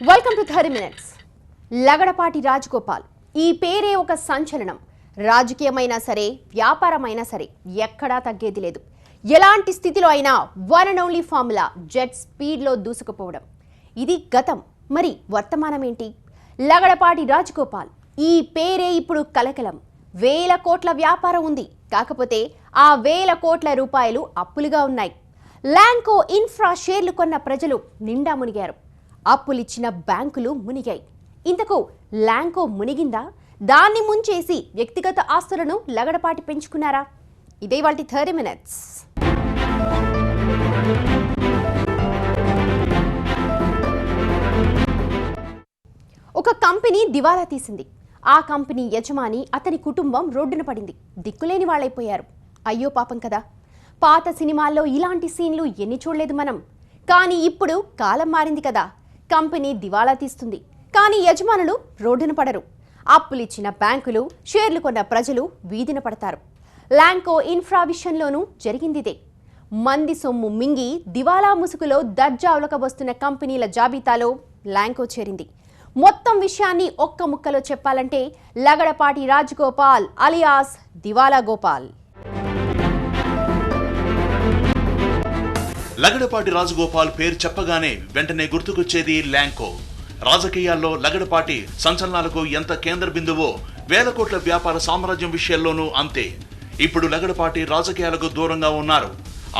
Welcome to 30 minutes. Lagadapati Rajagopal ఈ పేరే ఒక సంచలనం. రాజకీయమైనా సరే, వ్యాపారమైనా సరే ఎక్కడా తగ్గేది లేదు. ఎలాంటి స్థితిలో అయినా one and only formula jet స్పీడ్లో దూసుకుపోవడం. ఇది గతం. మరి వర్తమానం ఏంటి? లగడపాటి రాజగోపాల్ ఈ పేరే ఇప్పుడు కలకలం. వేల కోట్ల వ్యాపారం ఉంది. కాకపోతే ఆ వేల కోట్ల రూపాయలు అప్పులుగా ఉన్నాయి. ల్యాంకో ఇన్ఫ్రా షేర్లు కొన్న ప్రజలు నిండా మునిగారు. అప్పులిచ్చిన బ్యాంకులు మునిగాయి. ఇంతకు ల్యాంకో మునిగిందా? దాన్ని ముంచేసి వ్యక్తిగత ఆస్తులను లగడపాటి పెంచుకున్నారా? ఇదే వాటి 30 మినిట్స్. ఒక కంపెనీ దివాలా తీసింది. ఆ కంపెనీ యజమాని, అతని కుటుంబం రోడ్డున పడింది. దిక్కులేని వాళ్ళైపోయారు. అయ్యో పాపం కదా. పాత సినిమాల్లో ఇలాంటి సీన్లు ఎన్ని చూడలేదు మనం. కానీ ఇప్పుడు కాలం మారింది కదా. కంపెనీ దివాలా తీస్తుంది, కానీ యజమానులు రోడ్డున పడరు. అప్పులిచ్చిన బ్యాంకులు, షేర్లు కొన్న ప్రజలు వీధిన పడతారు. ల్యాంకో ఇన్ఫ్రా విషయంలోనూ జరిగిందిదే. మంది సొమ్ము మింగి దివాలా ముసుగులో దర్జా ఉలకబోస్తున్న కంపెనీల జాబితాలో ల్యాంకో చేరింది. మొత్తం విషయాన్ని ఒక్క ముక్కలో చెప్పాలంటే లగడపాటి రాజగోపాల్ అలియాస్ దివాలా గోపాల్. లగడపాటి రాజగోపాల్ పేరు చెప్పగానే వెంటనే గుర్తుకొచ్చేది ల్యాంకో. రాజకీయాల్లో లగడపాటి సంచలనాలకు ఎంత కేంద్ర బిందువో వేల కోట్ల వ్యాపార సామ్రాజ్యం విషయాల్లోనూ అంతే. ఇప్పుడు లగడపాటి రాజకీయాలకు దూరంగా ఉన్నారు.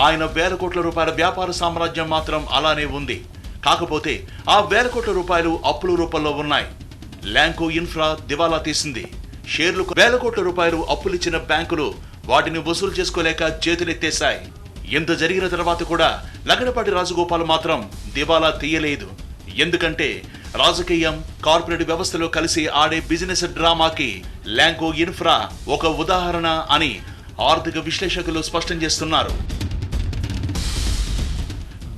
ఆయన వేల కోట్ల రూపాయల వ్యాపార సామ్రాజ్యం మాత్రం అలానే ఉంది. కాకపోతే ఆ వేల కోట్ల రూపాయలు అప్పుల రూపంలో ఉన్నాయి. ల్యాంకో ఇన్ఫ్రా దివాలా తీసింది. షేర్లు వేల కోట్ల రూపాయలు అప్పులిచ్చిన బ్యాంకులు వాటిని వసూలు చేసుకోలేక చేతులెత్తేశాయి. ఇంత జరిగిన తర్వాత కూడా లగడపాటి రాజగోపాల్ మాత్రం దివాలా తీయలేదు. ఎందుకంటే రాజకీయం, కార్పొరేట్ వ్యవస్థలో కలిసి ఆడే బిజినెస్ డ్రామాకి ల్యాంకో ఇన్ఫ్రా ఒక ఉదాహరణ అని ఆర్థిక విశ్లేషకులు స్పష్టం చేస్తున్నారు.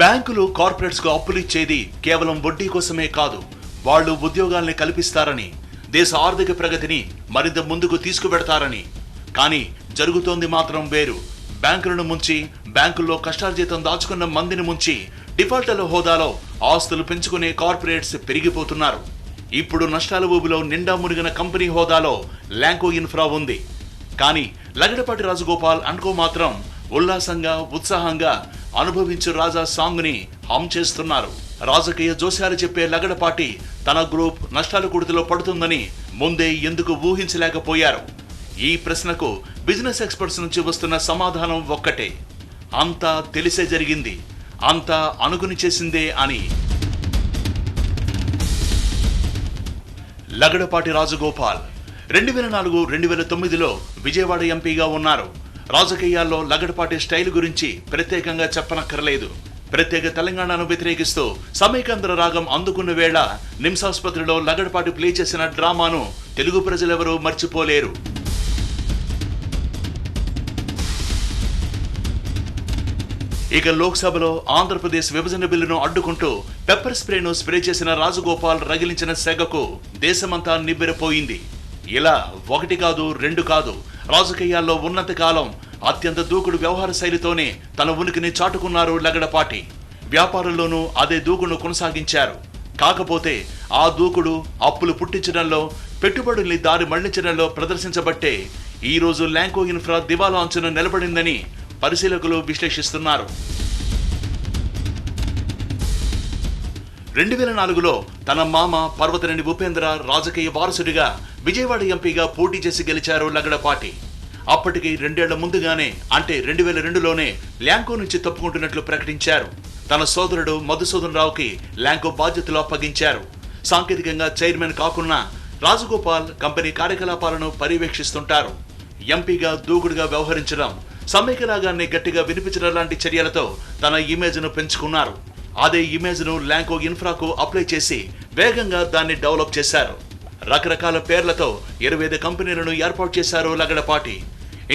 బ్యాంకులు కార్పొరేట్స్ కు అప్పులిచ్చేది కేవలం వడ్డీ కోసమే కాదు, వాళ్ళు ఉద్యోగాల్ని కల్పిస్తారని, దేశ ఆర్థిక ప్రగతిని మరింత ముందుకు తీసుకువెడతారని. కానీ జరుగుతోంది మాత్రం వేరు. బ్యాంకులను ముంచి, బ్యాంకుల్లో కష్టార్జితం దాచుకున్న మందిని ముంచి డిఫాల్టర్ల హోదాలో ఆస్తులు పెంచుకునే కార్పొరేట్స్ పెరిగిపోతున్నారు. ఇప్పుడు నష్టాల ఊబిలో నిండా మునిగిన కంపెనీ హోదాలో ల్యాంకో ఇన్ఫ్రా ఉంది. కానీ లగడపాటి రాజగోపాల్ అనుకో మాత్రం ఉల్లాసంగా, ఉత్సాహంగా అనుభవించు రాజా సాంగ్ ని హమ్ చేస్తున్నారు. రాజకీయ జోస్యాలు చెప్పే లగడపాటి తన గ్రూప్ నష్టాల కుడితిలో పడుతుందని ముందే ఎందుకు ఊహించలేకపోయారు? ఈ ప్రశ్నకు బిజినెస్ ఎక్స్పర్ట్స్ నుంచి వస్తున్న సమాధానం ఒక్కటే: అంతా తెలిసే జరిగింది, అంతా అనుకుని చేసిందే అని. లగడపాటి రాజగోపాల్ 2004-2009లో విజయవాడ ఎంపీగా ఉన్నారు. రాజకీయాల్లో లగడపాటి స్టైల్ గురించి ప్రత్యేకంగా చెప్పనక్కర్లేదు. ప్రత్యేక తెలంగాణను వ్యతిరేకిస్తూ సమైకాంధ్ర రాగం అందుకున్న వేళ నిమ్సాస్పత్రిలో లగడపాటి ప్లే చేసిన డ్రామాను తెలుగు ప్రజలెవరూ మర్చిపోలేరు. ఇక లోక్సభలో ఆంధ్రప్రదేశ్ విభజన బిల్లును అడ్డుకుంటూ పెప్పర్ స్ప్రేను స్ప్రే చేసిన రాజగోపాల్ రగిలించిన సెగకు దేశమంతా నివ్వెరపోయింది. ఇలా ఒకటి కాదు, రెండు కాదు, రాజకీయాల్లో ఉన్నంత కాలం అత్యంత దూకుడు వ్యవహార శైలితోనే తన ఉనికిని చాటుకున్నారు లగడపాటి. వ్యాపారంలోనూ అదే దూకుడును కొనసాగించారు. కాకపోతే ఆ దూకుడు అప్పులు పుట్టించడంలో, పెట్టుబడుల్ని దారి మళ్లించడంలో ప్రదర్శించబట్టే ఈ రోజు ల్యాంకో ఇన్ఫ్రా దివాలా అంచున నిలబడిందని పరిశీలకులు విశ్లేషిస్తున్నారు. 2004లో తన మామ పర్వతనేని ఉపేంద్ర రాజకీయ వారసుడిగా విజయవాడ ఎంపీగా పోటీ చేసి గెలిచారు లగడపాటి. అప్పటికి 2 ఏళ్ల ముందుగానే, అంటే 2002లోనే ల్యాంకో నుంచి తప్పుకుంటున్నట్లు ప్రకటించారు. తన సోదరుడు మధుసూదన్ రావుకి ల్యాంకో బాధ్యతలు అప్పగించారు. సాంకేతికంగా చైర్మన్ కాకున్నా రాజగోపాల్ కంపెనీ కార్యకలాపాలను పర్యవేక్షిస్తుంటారు. ఎంపీగా దూకుడుగా వ్యవహరించడం, సమైక్యలాగాన్ని గట్టిగా వినిపించడం లాంటి చర్యలతో తన ఇమేజ్ ను పెంచుకున్నారు. అదే ఇమేజ్ ను ల్యాంకో ఇన్ఫ్రాకు అప్లై చేసి వేగంగా దాన్ని డెవలప్ చేశారు. రకరకాల పేర్లతో 25 కంపెనీలను ఏర్పాటు చేశారు Lagadapati.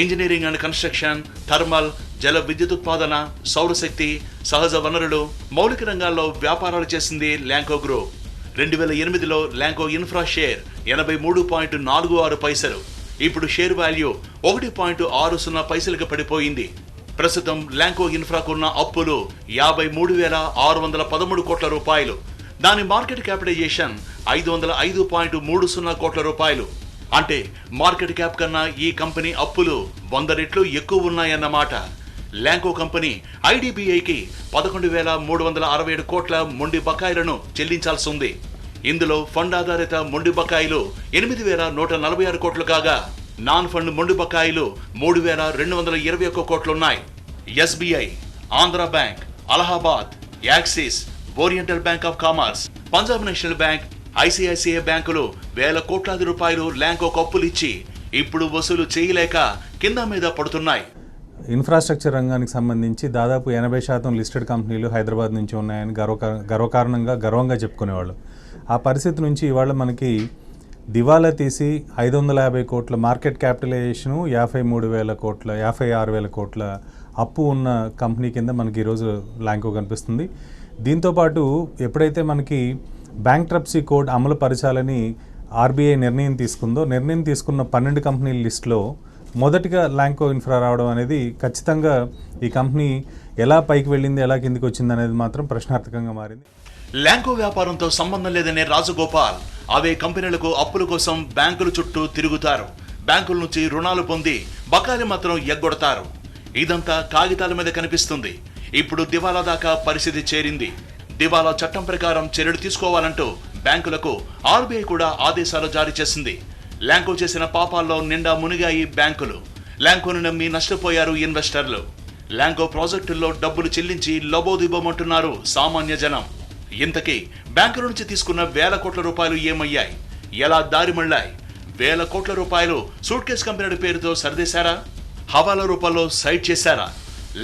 Engineering and construction, thermal, జల విద్యుతుత్పాదన, సౌరశక్తి, సహజ వనరులు, మౌలిక రంగాల్లో వ్యాపారాలు చేసింది ల్యాంకో గ్రూప్. 2008లో ల్యాంకో ఇన్ఫ్రా షేర్ 83.46 పైసలు. ఇప్పుడు షేర్ వాల్యూ 1.60 పైసలకు పడిపోయింది. ప్రస్తుతం ల్యాంకో ఇన్ఫ్రాకున్న అప్పులు 53,613 కోట్ల రూపాయలు. దాని మార్కెట్ క్యాపిటలైజేషన్ 505.30 కోట్ల రూపాయలు. అంటే మార్కెట్ క్యాప్ కన్నా ఈ కంపెనీ అప్పులు 100 రెట్లు ఎక్కువ ఉన్నాయన్నమాట. ల్యాంకో కంపెనీ ఐడిబిఐకి 11,367 కోట్ల మొండి బకాయిలను చెల్లించాల్సి ఉంది. ఇందులో ఫండ్ ఆధారిత మొండి బకాయిలు 8,146 కోట్లు కాగా నాన్ ఫండ్ మొండి బకాయిలు 3,221 కోట్లున్నాయి. SBI, Andhra Bank, Allahabad, Axis, Oriental Bank of Commerce, Punjab National Bank, ICICI బ్యాంకులు వేల కోట్లాది రూపాయలు ల్యాంకోకు అప్పులు ఇచ్చి ఇప్పుడు వసూలు చేయలేక కింద మీద పడుతున్నాయి. ఇన్ఫ్రాస్ట్రక్చర్ రంగానికి సంబంధించి దాదాపు 80% లిస్టెడ్ కంపెనీలు హైదరాబాద్ నుంచి ఉన్నాయని గర్వంగా చెప్పుకునేవాళ్ళు. ఆ పరిస్థితి నుంచి ఇవాళ మనకి దివాలా తీసి 550 కోట్ల మార్కెట్ క్యాపిటలైజేషను 53,000 కోట్ల 56,000 కోట్ల అప్పు ఉన్న కంపెనీ కింద మనకి ఈరోజు ల్యాంకో కనిపిస్తుంది. దీంతోపాటు ఎప్పుడైతే మనకి బ్యాంక్రప్సీ కోడ్ అమలు పరచాలని ఆర్బీఐ నిర్ణయం తీసుకున్న 12 కంపెనీల లిస్టులో మొదటిగా ల్యాంకో ఇన్ఫ్రా రావడం అనేది ఖచ్చితంగా ఈ కంపెనీ ఎలా పైకి వెళ్ళింది, ఎలా కిందికి వచ్చింది అనేది మాత్రం ప్రశ్నార్థకంగా మారింది. ల్యాంకో వ్యాపారంతో సంబంధం లేదనే రాజగోపాల్ అవే కంపెనీలకు అప్పుల కోసం బ్యాంకుల చుట్టూ తిరుగుతారు. బ్యాంకుల నుంచి రుణాలు పొంది బకాయిలు మాత్రం ఎగ్గొడతారు. ఇదంతా కాగితాల మీద కనిపిస్తుంది. ఇప్పుడు దివాలా దాకా పరిస్థితి చేరింది. దివాలా చట్టం ప్రకారం చర్యలు తీసుకోవాలంటూ బ్యాంకులకు ఆర్బీఐ కూడా ఆదేశాలు జారీ చేసింది. ల్యాంకో చేసిన పాపాల్లో నిండా మునిగాయి బ్యాంకులు. ల్యాంకోను నమ్మి నష్టపోయారు ఇన్వెస్టర్లు. ల్యాంకో ప్రాజెక్టుల్లో డబ్బులు చెల్లించి లబోదిబోమంటున్నారు సామాన్య జనం. ఇంతకీ బ్యాంకుల నుంచి తీసుకున్న వేల కోట్ల రూపాయలు ఏమయ్యాయి, ఎలా దారి మళ్ళాయి? వేల కోట్ల రూపాయలు సూట్ కేస్ కంపెనీల పేరుతో సరిదేశారా? హవాలా రూపాల్లో సైడ్ చేశారా?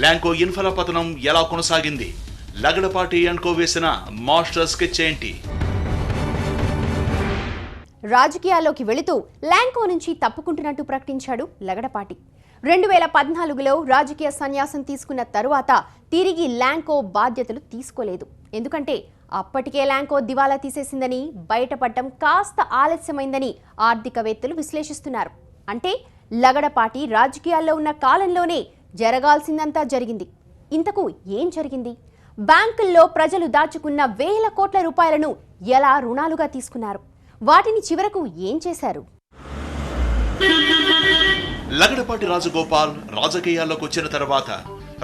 ల్యాంకో ఇన్ఫ్రా పతనం ఎలా కొనసాగింది? లగడపాటి అనుకో వేసిన మాస్టర్ స్కెచ్ ఏంటి? రాజకీయాల్లోకి వెళుతూ ల్యాంకో నుంచి తప్పుకుంటున్నట్టు ప్రకటించాడు లగడపాటి. 2014లో రాజకీయ సన్యాసం తీసుకున్న తరువాత తిరిగి ల్యాంకో బాధ్యతలు తీసుకోలేదు. ఎందుకంటే అప్పటికే ల్యాంకో దివాలా తీసేసిందని బయటపడటం కాస్త ఆలస్యమైందని ఆర్థికవేత్తలు విశ్లేషిస్తున్నారు. అంటే లగడపాటి రాజకీయాల్లో ఉన్న కాలంలోనే జరగాల్సిందంతా జరిగింది. ఇంతకు ఏం జరిగింది? బ్యాంకుల్లో ప్రజలు దాచుకున్న వేల కోట్ల రూపాయలను ఎలా రుణాలుగా తీసుకున్నారు? వాటిని చివరకు ఏం చేశారు? లగడపాటి రాజగోపాల్ రాజకీయాల్లోకి వచ్చిన తర్వాత,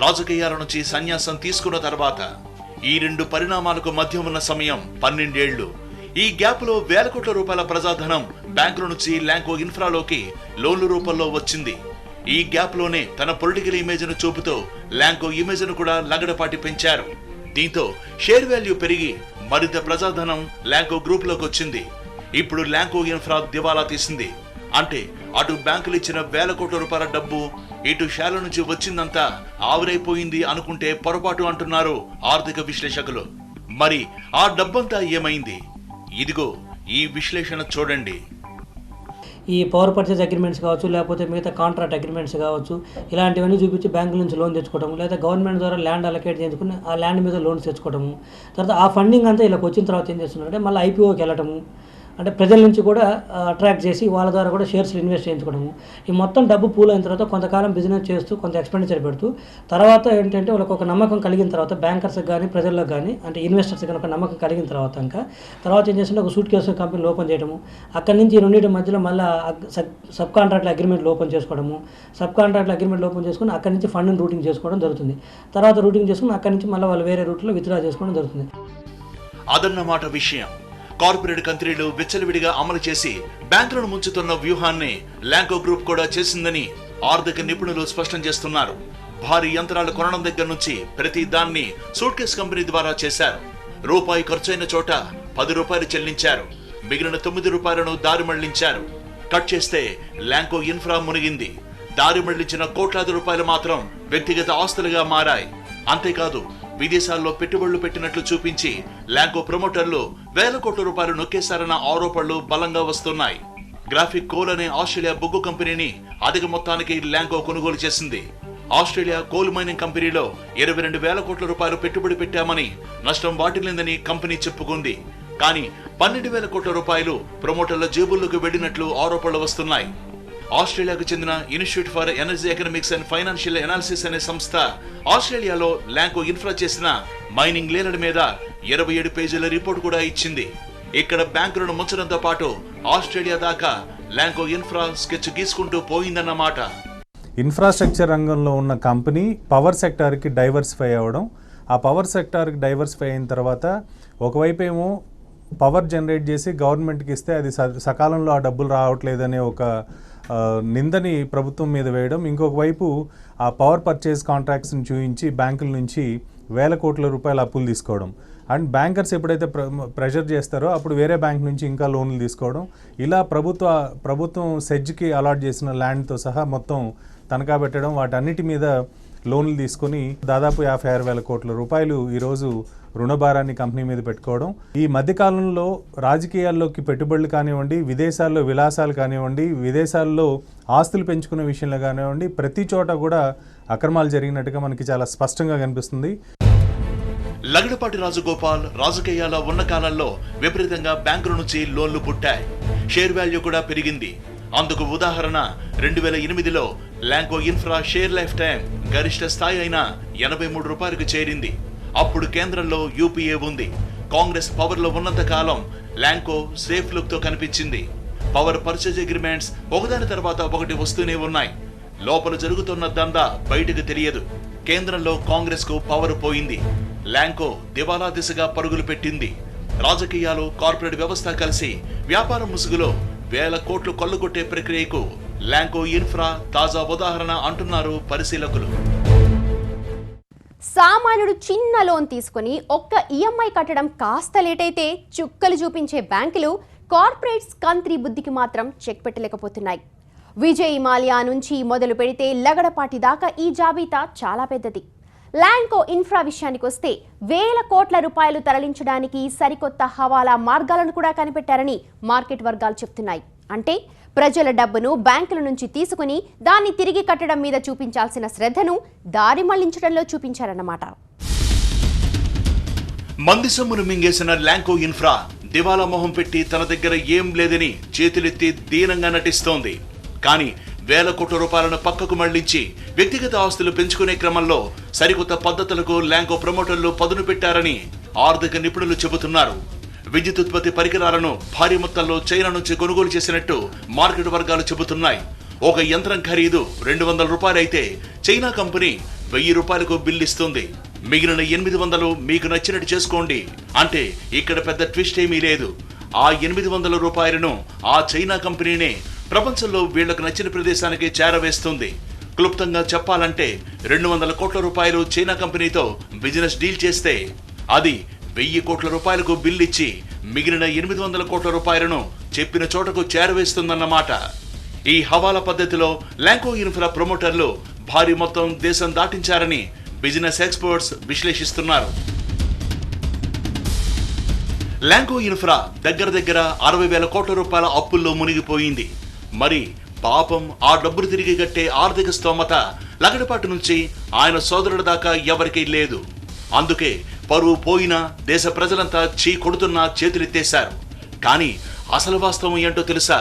రాజకీయాల నుంచి సన్యాసం తీసుకున్న తర్వాత ఈ రెండు పరిణామాలకు మధ్య ఉన్న సమయం 12 ఏళ్లు. ఈ గ్యాప్ లో వేల కోట్ల రూపాయల ప్రజాధనం బ్యాంకుల నుంచి ల్యాంకో ఇన్ఫ్రాలోకి లోన్ల రూపంలో వచ్చింది. ఈ గ్యాప్ లోనే తన పొలిటికల్ ఇమేజ్ ను చూపుతూ ల్యాంకో ఇమేజ్ ను కూడా లగడపాటి పెంచారు. దీంతో షేర్ వాల్యూ పెరిగి మరింత ప్రజాధనం ల్యాంకో గ్రూప్ లోకి వచ్చింది. ఇప్పుడు ల్యాంకో ఇన్ఫ్రా దివాలా తీసింది. అంటే అటు బ్యాంకులు ఇచ్చిన వేల కోట్ల రూపాయల డబ్బు ఇటు షేర్ల నుంచి వచ్చిందంతా ఆవిరైపోయింది అనుకుంటే పొరపాటు అంటున్నారు ఆర్థిక విశ్లేషకులు. మరి ఆ డబ్బంతా ఏమైంది? ఇదిగో ఈ విశ్లేషణ చూడండి. ఈ పవర్ పర్చేజ్ అగ్రిమెంట్స్ కావచ్చు, లేకపోతే మిగతా కాంట్రాక్ట్ అగ్రిమెంట్స్ కావచ్చు, ఇలాంటివన్నీ చూపించి బ్యాంకుల నుంచి లోన్ తెచ్చుకోవడం, లేదా గవర్నమెంట్ ద్వారా ల్యాండ్ అలొకేట్ చేసుకుని ఆ ల్యాండ్ మీద లోన్స్ తెచ్చుకోవడము. తర్వాత ఆ ఫండింగ్ అంతా ఇలా వచ్చిన తర్వాత ఏం చేస్తున్నారంటే మళ్ళీ ఐపీఓకి వెళ్ళటము, అంటే ప్రజల నుంచి కూడా అట్రాక్ట్ చేసి వాళ్ళ ద్వారా కూడా షేర్స్లో ఇన్వెస్ట్ చేయించుకోవడము. ఈ మొత్తం డబ్బు పూల్ అయిన తర్వాత కొంతకాలం బిజినెస్ చేస్తూ కొంత ఎక్స్పెండిచర్ పెడుతూ తర్వాత ఏంటంటే వాళ్ళకి ఒక నమ్మకం కలిగిన తర్వాత బ్యాంకర్స్కి కానీ ప్రజలకు కానీ అంటే ఇన్వెస్టర్స్కి కానీ ఒక నమ్మకం కలిగిన తర్వాత ఏం చేస్తుంటే ఒక సూట్ కేసు కంపెనీలు ఓపెన్ చేయడము. అక్కడి నుంచి ఈ రెండింటి మధ్యలో మళ్ళీ సబ్ కాంట్రాక్ట్ల అగ్రిమెంట్లు ఓపెన్ చేసుకోవడము. సబ్ కాంట్రాక్ట్ల అగ్రిమెంట్లు ఓపెన్ చేసుకుని అక్కడి నుంచి ఫండ్ని రూటింగ్ చేసుకోవడం జరుగుతుంది. తర్వాత రూటింగ్ చేసుకుని అక్కడి నుంచి మళ్ళీ వాళ్ళు వేరే రూట్లో విత్డ్రా చేసుకోవడం జరుగుతుంది. అదన్నమాట విషయం. కార్పొరేట్ కంపెనీలు విచ్చలవిడిగా అమలు చేసి బ్యాంకులను ముంచుతున్న వ్యూహాన్ని ల్యాంకో గ్రూప్ కూడా చేసిందని ఆర్థిక నిపుణులు స్పష్టం చేస్తున్నారు. భారీ యంత్రాలు కొనడం దగ్గర నుంచి ప్రతి దాన్ని సూట్ కేస్ కంపెనీ ద్వారా చేశారు. రూపాయి ఖర్చైన చోట 10 రూపాయలు చెల్లించారు. మిగిలిన 9 రూపాయలను దారి మళ్లించారు. కట్ చేస్తే ల్యాంకో ఇన్ఫ్రా మునిగింది. దారి మళ్లించిన కోట్లాది రూపాయలు మాత్రం వ్యక్తిగత ఆస్తులుగా మారాయి. అంతేకాదు విదేశాల్లో పెట్టుబడులు పెట్టినట్లు చూపించి ల్యాంకో ప్రమోటర్లు వేల కోట్ల రూపాయలు నొక్కేశారన్న ఆరోపణలు బలంగా వస్తున్నాయి. గ్రాఫిక్ కోల్ అనే ఆస్ట్రేలియా బొగ్గు కంపెనీని అధిక మొత్తానికి ల్యాంకో కొనుగోలు చేసింది. ఆస్ట్రేలియా కోల్ మైనింగ్ కంపెనీలో 22,000 కోట్ల రూపాయలు పెట్టుబడి పెట్టామని నష్టం వాటిల్లిందని కంపెనీ చెప్పుకుంది. కానీ 12,000 కోట్ల రూపాయలు ప్రమోటర్ల జేబుల్లోకి వెళ్లినట్లు ఆరోపణలు వస్తున్నాయి. ఆస్ట్రేలియాకు చెందిన institute for energy economics and financial analysis అనే సంస్థ ఆస్ట్రేలియాలో ల్యాంకో ఇన్ఫ్రా చేసిన మైనింగ్ లీలల మీద 27 పేజీల రిపోర్ట్ కూడా ఇచ్చింది. ఇక్కడ బ్యాంకులను ముంచడంతో పాటు ఆస్ట్రేలియా దాకా ల్యాంకో ఇన్ఫ్రా స్కెచ్ గీసుకుంటూ పోయిందన్నమాట. ఇన్ఫ్రాస్ట్రక్చర్ రంగంలో ఉన్న కంపెనీ పవర్ సెక్టార్కి డైవర్సిఫై అవ్వడం, ఆ పవర్ సెక్టార్కి డైవర్సిఫై అయిన తర్వాత ఒకవైపు ఏమో పవర్ జనరేట్ చేసి గవర్నమెంట్కి ఇస్తే అది సకాలంలో ఆ డబ్బులు రావట్లేదనే ఒక నిందని ప్రభుత్వం మీద వేయడం, ఇంకొక వైపు ఆ పవర్ పర్చేజ్ కాంట్రాక్ట్స్ని చూపించి బ్యాంకుల నుంచి వేల కోట్ల రూపాయల అప్పులు తీసుకోవడం, అండ్ బ్యాంకర్స్ ఎప్పుడైతే ప్రెషర్ చేస్తారో అప్పుడు వేరే బ్యాంక్ నుంచి ఇంకా లోన్లు తీసుకోవడం, ఇలా ప్రభుత్వం సెడ్జ్కి అలాట్ చేసిన ల్యాండ్తో సహా మొత్తం తనఖా పెట్టడం, వాటన్నిటి మీద లోన్లు తీసుకొని దాదాపు 56,000 కోట్ల రూపాయలు ఈరోజు రుణభారాన్ని కంపెనీ మీద పెట్టుకోవడం. ఈ మధ్యకాలంలో రాజకీయాల్లోకి పెట్టుబడులు కానివ్వండి, విదేశాల్లో విలాసాలు కానివ్వండి, విదేశాల్లో ఆస్తులు పెంచుకునే విషయంలో కానివ్వండి, ప్రతి చోట కూడా అక్రమాలు జరిగినట్టుగా మనకి చాలా స్పష్టంగా కనిపిస్తుంది. లగడపాటి రాజగోపాల్ రాజకీయాల ఉన్న కాలంలో విపరీతంగా బ్యాంకుల నుంచి లోన్లు పుట్టాయి. షేర్ వాల్యూ కూడా పెరిగింది. అందుకు ఉదాహరణ 2008లో Lanco infra share life time గరిష్ట స్థాయి అయిన 83 రూపాయలకు చేరింది. అప్పుడు కేంద్రంలో యూపీఏ ఉంది. కాంగ్రెస్ పవర్లో ఉన్నంత కాలం ల్యాంకో సేఫ్ లుక్ తో కనిపించింది. పవర్ పర్చేజ్ అగ్రిమెంట్స్ ఒకదాని తర్వాత ఒకటి వస్తూనే ఉన్నాయి. లోపల జరుగుతున్న దందా బయటకు తెలియదు. కేంద్రంలో కాంగ్రెస్ కు పవర్ పోయింది. ల్యాంకో దివాలా దిశగా పరుగులు పెట్టింది. రాజకీయాలు, కార్పొరేట్ వ్యవస్థ కలిసి వ్యాపారం ముసుగులో వేల కోట్లు కొల్లగొట్టే ప్రక్రియకు ల్యాంకో ఇన్ఫ్రా తాజా ఉదాహరణ అంటున్నారు పరిశీలకులు. సామాన్యుడు చిన్న లోన్ తీసుకుని ఒక్క ఈఎంఐ కట్టడం కాస్త లేట్ అయితే చుక్కలు చూపించే బ్యాంకులు కార్పొరేట్స్ కంత్రి బుద్ధికి మాత్రం చెక్ పెట్టలేకపోతున్నాయి. విజయ్ మాల్యా నుంచి మొదలు పెడితే లగడపాటి దాకా ఈ జాబితా చాలా పెద్దది. ల్యాంకో ఇన్ఫ్రా విషయానికి వస్తే వేల కోట్ల రూపాయలు తరలించడానికి సరికొత్త హవాలా మార్గాలను కూడా కనిపెట్టారని మార్కెట్ వర్గాలు చెప్తున్నాయి. అంటే ప్రజల డబ్బును బ్యాంకుల నుంచి తీసుకుని దాన్ని తిరిగి కట్టడం మీద చూపించాల్సిన శ్రద్ధను దారి మళ్లించడంలో చూపించారన్నమాట. మంది సొమ్మును మింగేసిన ల్యాంకో ఇన్ఫ్రా దివాలా మొహం పెట్టి తన దగ్గర ఏం లేదని చేతులెత్తి దీనంగా నటిస్తోంది. కానీ వేల కోట్ల రూపాయలను పక్కకు మళ్లించి వ్యక్తిగత ఆస్తులు పెంచుకునే క్రమంలో సరికొత్త పద్ధతులకు ల్యాంకో ప్రమోటర్లు పదును పెట్టారని ఆర్థిక నిపుణులు చెబుతున్నారు. విద్యుత్ ఉత్పత్తి పరికరాలను భారీ మొత్తంలో చైనా నుంచి కొనుగోలు చేసినట్టు మార్కెట్ వర్గాలు చెబుతున్నాయి. ఒక యంత్రం ఖరీదు 200 రూపాయలైతే చైనా కంపెనీ 1000 రూపాయలకు బిల్లు ఇస్తుంది. మిగిలిన 800 మీకు నచ్చినట్టు చేసుకోండి అంటే ఇక్కడ పెద్ద ట్విస్ట్ ఏమీ లేదు. ఆ 800 రూపాయలను ఆ చైనా కంపెనీనే ప్రపంచంలో వీళ్లకు నచ్చిన ప్రదేశానికి చేరవేస్తుంది. క్లుప్తంగా చెప్పాలంటే 200 కోట్ల రూపాయలు చైనా కంపెనీతో బిజినెస్ డీల్ చేస్తే అది 1000 కోట్ల రూపాయలకు బిల్లు ఇచ్చి మిగిలిన 800 కోట్ల రూపాయలను చెప్పిన చోటకు చేరవేస్తుందన్నమాట. ఈ హవాలా పద్ధతిలో ల్యాంకో ఇన్ఫ్రా ప్రమోటర్లు భారీ మొత్తం దేశం దాటించారని బిజినెస్ ఎక్స్పర్ట్స్ విశ్లేషిస్తున్నారు. ల్యాంకో ఇన్ఫ్రా దగ్గర 60,000 కోట్ల రూపాయల అప్పుల్లో మునిగిపోయింది. మరి పాపం ఆ డబ్బులు తిరిగి కట్టే ఆర్థిక స్తోమత లగడపాటి నుంచి ఆయన సోదరుల దాకా ఎవరికీ లేదు. అందుకే పరువు పోయినా దేశ ప్రజలంతా చీ కొడుతున్నా చేతులెత్తేశారు. కానీ అసలు వాస్తవం ఏంటో తెలుసా?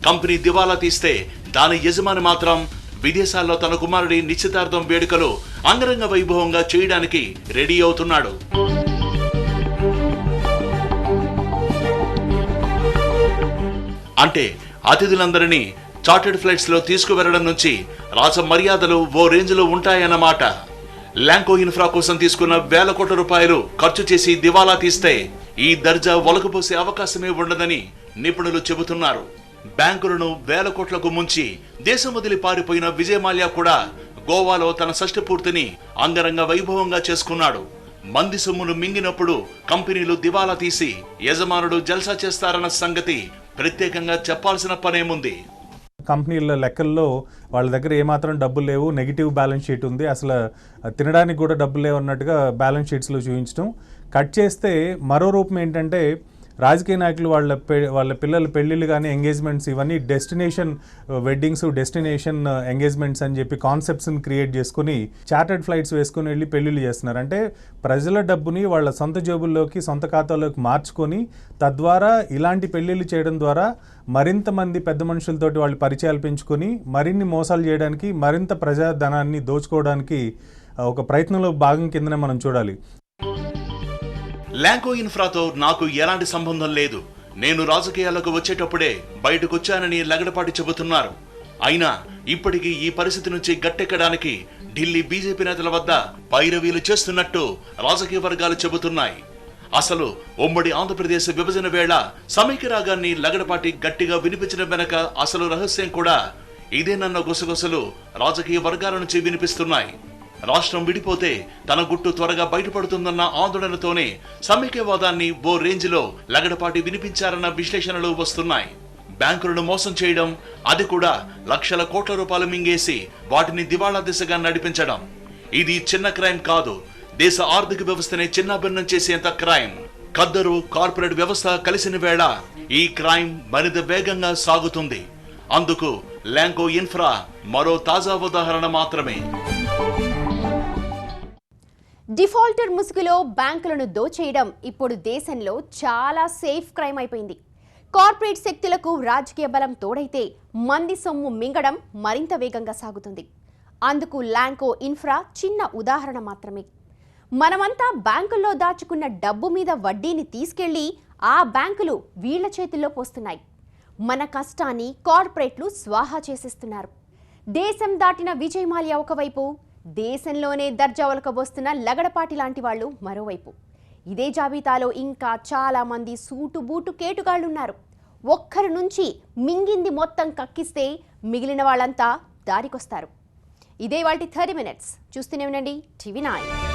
కంపెనీ దివాలా తీస్తే దాని యజమాని మాత్రం విదేశాల్లో తన కుమారుడి నిశ్చితార్థం వేడుకలు అంగరంగ వైభవంగా చేయడానికి రెడీ అవుతున్నాడు. అంటే అతిథులందరినీ చార్టెడ్ ఫ్లైట్స్ లో తీసుకువెళ్లడం నుంచి రాజ మర్యాదలు ఓ రేంజ్ లో ఉంటాయన్నమాట. ల్యాంకో ఇన్ఫ్రా కోసం తీసుకున్న వేల కోట్ల రూపాయలు ఖర్చు చేసి దివాలా తీస్తే ఈ దర్జా ఒలకపోసే అవకాశమే ఉండదని నిపుణులు చెబుతున్నారు. బ్యాంకులను వేల కోట్లకు ముంచి దేశం వదిలి పారిపోయిన విజయ్ మాల్యా కూడా గోవాలో తన షష్ఠి పూర్తిని అంగరంగ వైభవంగా చేసుకున్నాడు. మంది సొమ్మును మింగినప్పుడు కంపెనీలు దివాలా తీసి యజమానుడు జల్సా చేస్తారన్న సంగతి ప్రత్యేకంగా చెప్పాల్సిన పనేముంది. కంపెనీల లెక్కల్లో వాళ్ళ దగ్గర ఏమాత్రం డబ్బులు లేవు, నెగిటివ్ బ్యాలెన్స్ షీట్ ఉంది, అసలు తినడానికి కూడా డబ్బులు లేవు అన్నట్టుగా బ్యాలెన్స్ షీట్స్లో చూపించడం. కట్ చేస్తే మరో రూపం ఏంటంటే రాజకీయ నాయకులు వాళ్ళ పిల్లల పెళ్ళిళ్ళు కానీ ఎంగేజ్మెంట్స్ ఇవన్నీ డెస్టినేషన్ వెడ్డింగ్స్ డెస్టినేషన్ ఎంగేజ్మెంట్స్ అని చెప్పి కాన్సెప్ట్స్ని క్రియేట్ చేసుకుని చార్టర్డ్ ఫ్లైట్స్ వేసుకుని వెళ్ళి పెళ్ళిళ్ళు చేస్తున్నారు. అంటే ప్రజల డబ్బుని వాళ్ళ సొంత జేబుల్లోకి సొంత ఖాతాల్లోకి మార్చుకొని తద్వారా ఇలాంటి పెళ్ళిళ్ళు చేయడం ద్వారా మరింత మంది పెద్ద మనుషులతోటి వాళ్ళు పరిచయాలు పెంచుకొని మరిన్ని మోసాలు చేయడానికి మరింత ప్రజాధనాన్ని దోచుకోవడానికి ఒక ప్రయత్నంలో భాగం కిందనే మనం చూడాలి. ల్యాంకో ఇన్ఫ్రాతో నాకు ఎలాంటి సంబంధం లేదు, నేను రాజకీయాలకు వచ్చేటప్పుడే బయటకొచ్చానని లగడపాటి చెబుతున్నారు. అయినా ఇప్పటికీ ఈ పరిస్థితి నుంచి గట్టెక్కడానికి ఢిల్లీ బీజేపీ నేతల వద్ద పైరవీలు చేస్తున్నట్టు రాజకీయ వర్గాలు చెబుతున్నాయి. అసలు ఉమ్మడి ఆంధ్రప్రదేశ్ విభజన వేళ సమైక్య రాగాన్ని లగడపాటి గట్టిగా వినిపించిన వెనక అసలు రహస్యం కూడా ఇదేనన్న గుసగుసలు రాజకీయ వర్గాల నుంచి వినిపిస్తున్నాయి. రాష్ట్రం విడిపోతే తన గుట్టు త్వరగా బయటపడుతుందన్న ఆందోళనతోనే సమైక్యవాదాన్ని ఓ రేంజ్లో లగడపాటి వినిపించారన్న విశ్లేషణలు వస్తున్నాయి. బ్యాంకులను మోసం చేయడం, అది కూడా లక్షల కోట్ల రూపాయలు మింగేసి వాటిని దివాళా దిశగా నడిపించడం, ఇది చిన్న క్రైమ్ కాదు, దేశ ఆర్థిక వ్యవస్థనే చిన్నాభిన్నం చేసేంత క్రైమ్. ఖద్దరు కార్పొరేట్ వ్యవస్థ కలిసిన వేళ ఈ క్రైమ్ మరింత వేగంగా సాగుతుంది. అందుకు ల్యాంకో ఇన్ఫ్రా మరో తాజా ఉదాహరణ మాత్రమే. డిఫాల్టర్ ముసుగులో బ్యాంకులను దోచేయడం ఇప్పుడు దేశంలో చాలా సేఫ్ క్రైమ్ అయిపోయింది. కార్పొరేట్ శక్తులకు రాజకీయ బలం తోడైతే మంది సొమ్ము మింగడం మరింత వేగంగా సాగుతుంది. అందుకు ల్యాంకో ఇన్ఫ్రా చిన్న ఉదాహరణ మాత్రమే. మనమంతా బ్యాంకుల్లో దాచుకున్న డబ్బు మీద వడ్డీని తీసుకెళ్లి ఆ బ్యాంకులు వీళ్ల చేతుల్లో పోస్తున్నాయి. మన కష్టాన్ని కార్పొరేట్లు స్వాహా చేసేస్తున్నారు. దేశం దాటిన విజయ్ మాల్యా ఒకవైపు, దేశంలోనే దర్జా ఒలకబోస్తున్న లగడపాటి లాంటి వాళ్ళు మరోవైపు. ఇదే జాబితాలో ఇంకా చాలా మంది సూటు బూటు కేటుగాళ్లున్నారు. ఒక్కరి నుంచి మింగింది మొత్తం కక్కిస్తే మిగిలిన వాళ్ళంతా దారికొస్తారు. ఇదే వాటి 30 minutes. చూస్తూనే ఉండండి టీవీ 9.